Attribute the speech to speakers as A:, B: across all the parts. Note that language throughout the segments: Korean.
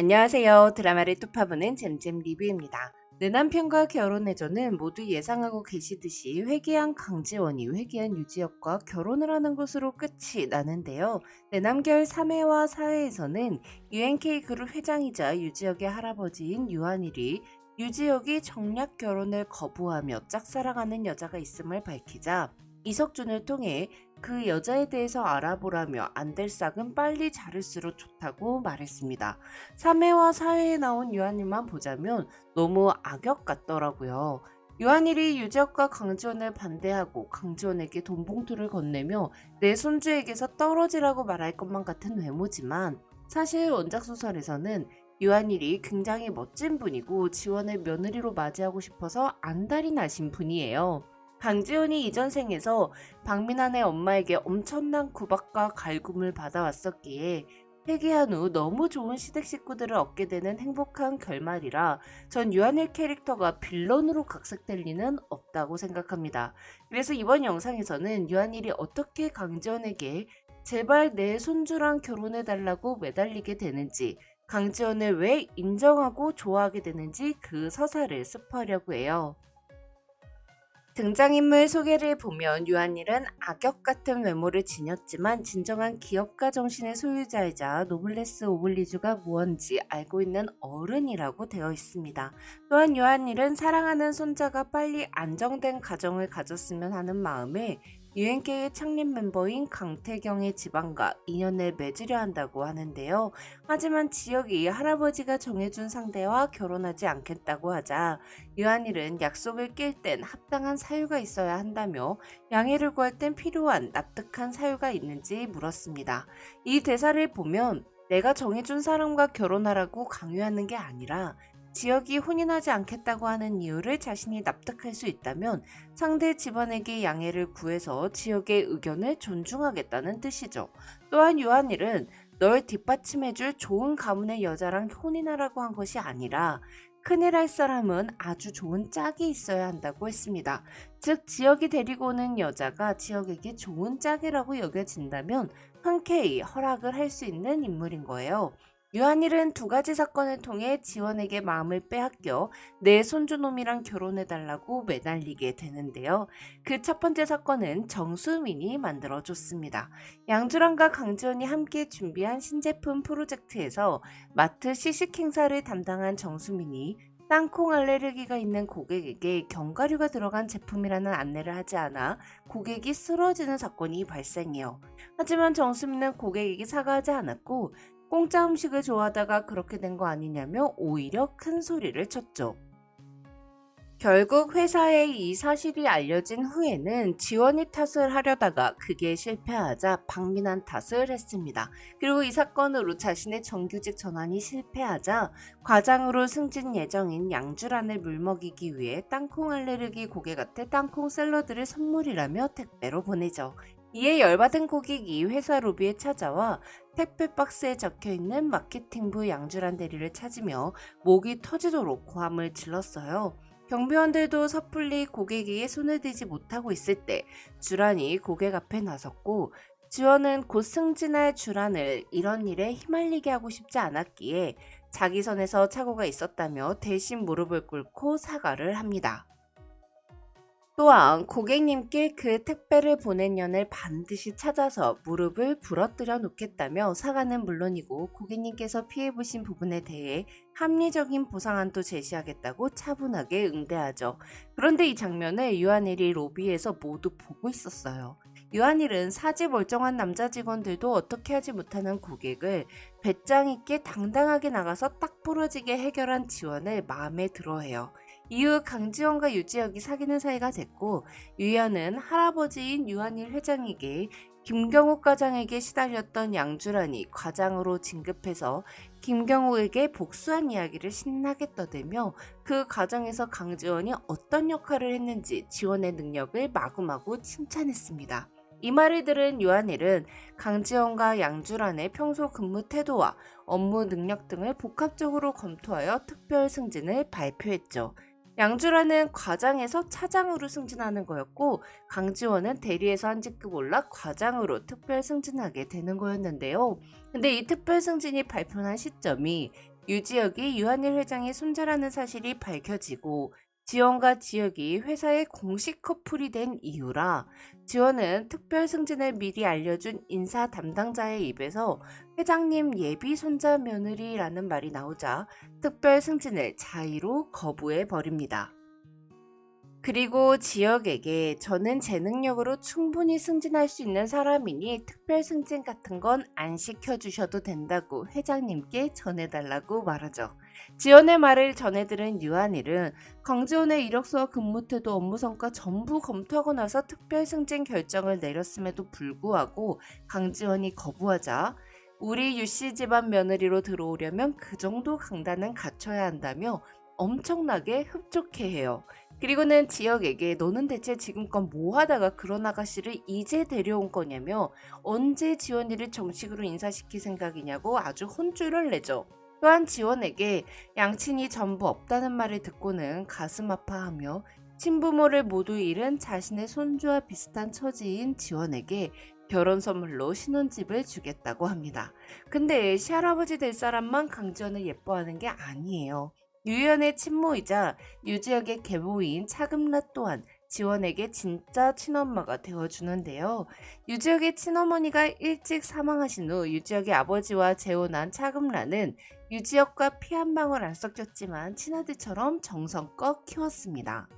A: 안녕하세요. 드라마를 톱파보는 잼잼 리뷰입니다. 내 남편과 결혼해줘는 모두 예상하고 계시듯이 회귀한 강지원이 회귀한 유지혁과 결혼을 하는 것으로 끝이 나는데요. 내남결 3회와 4회에서는 UNK 그룹 회장이자 유지혁의 할아버지인 유한일이 유지혁이 정략 결혼을 거부하며 짝사랑하는 여자가 있음을 밝히자 이석준을 통해 그 여자에 대해서 알아보라며 안 될 싹은 빨리 자를수록 좋다고 말했습니다. 3회와 4회에 나온 유한일만 보자면 너무 악역 같더라고요. 유한일이 유지혁과 강지원을 반대하고 강지원에게 돈 봉투를 건네며 내 손주에게서 떨어지라고 말할 것만 같은 외모지만 사실 원작 소설에서는 유한일이 굉장히 멋진 분이고 지원을 며느리로 맞이하고 싶어서 안달이 나신 분이에요. 강지훈이 이전 생에서 박민환의 엄마에게 엄청난 구박과 갈굼을 받아왔었기에 회귀한 후 너무 좋은 시댁 식구들을 얻게 되는 행복한 결말이라 전 유한일 캐릭터가 빌런으로 각색될 리는 없다고 생각합니다. 그래서 이번 영상에서는 유한일이 어떻게 강지원에게 제발 내 손주랑 결혼해달라고 매달리게 되는지, 강지원을 왜 인정하고 좋아하게 되는지 그 서사를 스포하려고 해요. 등장인물 소개를 보면 유한일은 악역 같은 외모를 지녔지만 진정한 기업가 정신의 소유자이자 노블레스 오블리주가 무언지 알고 있는 어른이라고 되어 있습니다. 또한 유한일은 사랑하는 손자가 빨리 안정된 가정을 가졌으면 하는 마음에 UNK의 창립 멤버인 강태경의 집안과 인연을 맺으려 한다고 하는데요. 하지만 지혁이 할아버지가 정해준 상대와 결혼하지 않겠다고 하자 유한일은 약속을 깰 땐 합당한 사유가 있어야 한다며 양해를 구할 땐 필요한 납득한 사유가 있는지 물었습니다. 이 대사를 보면 내가 정해준 사람과 결혼하라고 강요하는 게 아니라 지역이 혼인하지 않겠다고 하는 이유를 자신이 납득할 수 있다면 상대 집안에게 양해를 구해서 지역의 의견을 존중하겠다는 뜻이죠. 또한 유한일은 널 뒷받침해줄 좋은 가문의 여자랑 혼인하라고 한 것이 아니라 큰일 할 사람은 아주 좋은 짝이 있어야 한다고 했습니다. 즉 지역이 데리고 오는 여자가 지역에게 좋은 짝이라고 여겨진다면 흔쾌히 허락을 할 수 있는 인물인 거예요. 유한일은 두 가지 사건을 통해 지원에게 마음을 빼앗겨 내 손주놈이랑 결혼해달라고 매달리게 되는데요. 그 첫 번째 사건은 정수민이 만들어줬습니다. 양주란과 강지원이 함께 준비한 신제품 프로젝트에서 마트 시식 행사를 담당한 정수민이 땅콩 알레르기가 있는 고객에게 견과류가 들어간 제품이라는 안내를 하지 않아 고객이 쓰러지는 사건이 발생해요. 하지만 정수민은 고객에게 사과하지 않았고 공짜 음식을 좋아하다가 그렇게 된 거 아니냐며 오히려 큰 소리를 쳤죠. 결국 회사에 이 사실이 알려진 후에는 지원이 탓을 하려다가 그게 실패하자 박민환 탓을 했습니다. 그리고 이 사건으로 자신의 정규직 전환이 실패하자 과장으로 승진 예정인 양주란을 물먹이기 위해 땅콩 알레르기 고객한테 땅콩 샐러드를 선물이라며 택배로 보내죠. 이에 열받은 고객이 회사 로비에 찾아와 택배 박스에 적혀있는 마케팅부 양주란 대리를 찾으며 목이 터지도록 고함을 질렀어요. 경비원들도 섣불리 고객에게 손을 대지 못하고 있을 때 주란이 고객 앞에 나섰고 지원은 곧 승진할 주란을 이런 일에 휘말리게 하고 싶지 않았기에 자기 선에서 착오가 있었다며 대신 무릎을 꿇고 사과를 합니다. 또한 고객님께 그 택배를 보낸 년을 반드시 찾아서 무릎을 부러뜨려 놓겠다며 사과는 물론이고 고객님께서 피해보신 부분에 대해 합리적인 보상안도 제시하겠다고 차분하게 응대하죠. 그런데 이 장면을 유한일이 로비에서 모두 보고 있었어요. 유한일은 사지 멀쩡한 남자 직원들도 어떻게 하지 못하는 고객을 배짱 있게 당당하게 나가서 딱 부러지게 해결한 지원을 마음에 들어해요. 이후 강지원과 유지혁이 사귀는 사이가 됐고 유연은 할아버지인 유한일 회장에게 김경욱 과장에게 시달렸던 양주란이 과장으로 진급해서 김경욱에게 복수한 이야기를 신나게 떠들며 그 과정에서 강지원이 어떤 역할을 했는지 지원의 능력을 마구마구 칭찬했습니다. 이 말을 들은 유한일은 강지원과 양주란의 평소 근무 태도와 업무 능력 등을 복합적으로 검토하여 특별 승진을 발표했죠. 양주라는 과장에서 차장으로 승진하는 거였고 강지원은 대리에서 한 직급 올라 과장으로 특별 승진하게 되는 거였는데요. 근데 이 특별 승진이 발표한 시점이 유지혁이 유한일 회장의 손자라는 사실이 밝혀지고 지원과 지혁이 회사의 공식 커플이 된 이유라 지원은 특별 승진을 미리 알려준 인사 담당자의 입에서 회장님 예비 손자 며느리라는 말이 나오자 특별 승진을 자의로 거부해 버립니다. 그리고 지역에게 저는 제 능력으로 충분히 승진할 수 있는 사람이니 특별 승진 같은 건 안 시켜주셔도 된다고 회장님께 전해달라고 말하죠. 지원의 말을 전해들은 유한일은 강지원의 이력서와 근무태도 업무 성과 전부 검토하고 나서 특별 승진 결정을 내렸음에도 불구하고 강지원이 거부하자 우리 유씨 집안 며느리로 들어오려면 그 정도 강단은 갖춰야 한다며 엄청나게 흡족해해요. 그리고는 지역에게 너는 대체 지금껏 뭐 하다가 그런 아가씨를 이제 데려온 거냐며 언제 지원이를 정식으로 인사시킬 생각이냐고 아주 혼쭐을 내죠. 또한 지원에게 양친이 전부 없다는 말을 듣고는 가슴 아파하며 친부모를 모두 잃은 자신의 손주와 비슷한 처지인 지원에게 결혼 선물로 신혼집을 주겠다고 합니다. 근데 시할아버지 될 사람만 강지원을 예뻐하는 게 아니에요. 유연의 친모이자 유지혁의 계보인 차금라 또한 지원에게 진짜 친엄마가 되어주는데요. 유지혁의 친어머니가 일찍 사망하신 후 유지혁의 아버지와 재혼한 차금라는 유지혁과 피 한 방울 안 섞였지만 친아들처럼 정성껏 키웠습니다.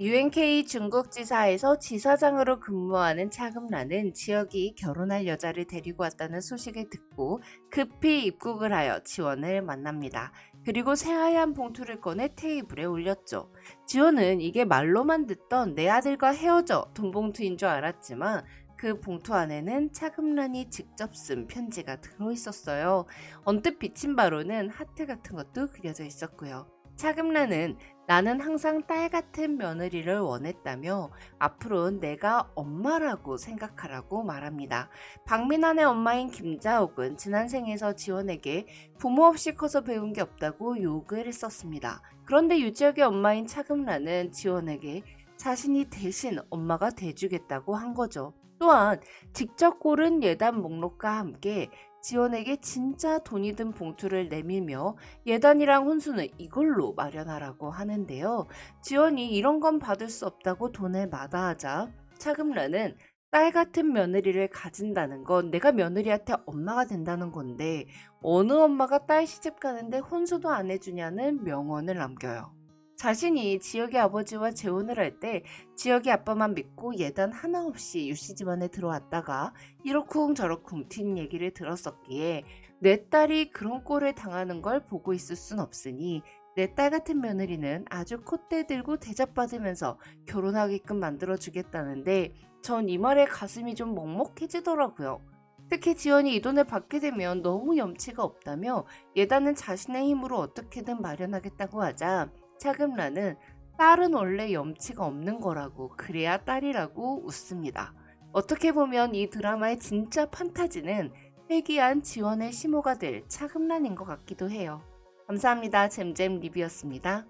A: UNK 중국 지사에서 지사장으로 근무하는 차금라는 지역이 결혼할 여자를 데리고 왔다는 소식을 듣고 급히 입국을 하여 지원을 만납니다. 그리고 새하얀 봉투를 꺼내 테이블에 올렸죠. 지원은 이게 말로만 듣던 내 아들과 헤어져 돈 봉투인 줄 알았지만 그 봉투 안에는 차금란이 직접 쓴 편지가 들어있었어요. 언뜻 비친 바로는 하트 같은 것도 그려져 있었고요. 차금란은 나는 항상 딸 같은 며느리를 원했다며 앞으로는 내가 엄마라고 생각하라고 말합니다. 박민환의 엄마인 김자옥은 지난 생에서 지원에게 부모 없이 커서 배운 게 없다고 욕을 썼습니다. 그런데 유지혁의 엄마인 차금란은 지원에게 자신이 대신 엄마가 돼주겠다고 한 거죠. 또한 직접 고른 예단 목록과 함께 지원에게 진짜 돈이 든 봉투를 내밀며 예단이랑 혼수는 이걸로 마련하라고 하는데요. 지원이 이런 건 받을 수 없다고 돈을 마다하자 차금란은 딸 같은 며느리를 가진다는 건 내가 며느리한테 엄마가 된다는 건데 어느 엄마가 딸 시집 가는데 혼수도 안 해주냐는 명언을 남겨요. 자신이 지혁의 아버지와 재혼을 할 때 지혁의 아빠만 믿고 예단 하나 없이 유씨 집안에 들어왔다가 이러쿵 저러쿵 뒷얘기를 들었었기에 내 딸이 그런 꼴을 당하는 걸 보고 있을 순 없으니 내 딸 같은 며느리는 아주 콧대 들고 대접받으면서 결혼하게끔 만들어주겠다는데 전 이 말에 가슴이 좀 먹먹해지더라고요. 특히 지원이 이 돈을 받게 되면 너무 염치가 없다며 예단은 자신의 힘으로 어떻게든 마련하겠다고 하자 차금란은 딸은 원래 염치가 없는 거라고 그래야 딸이라고 웃습니다. 어떻게 보면 이 드라마의 진짜 판타지는 회귀한 지원의 시모가 될 차금란인 것 같기도 해요. 감사합니다. 잼잼 리뷰였습니다.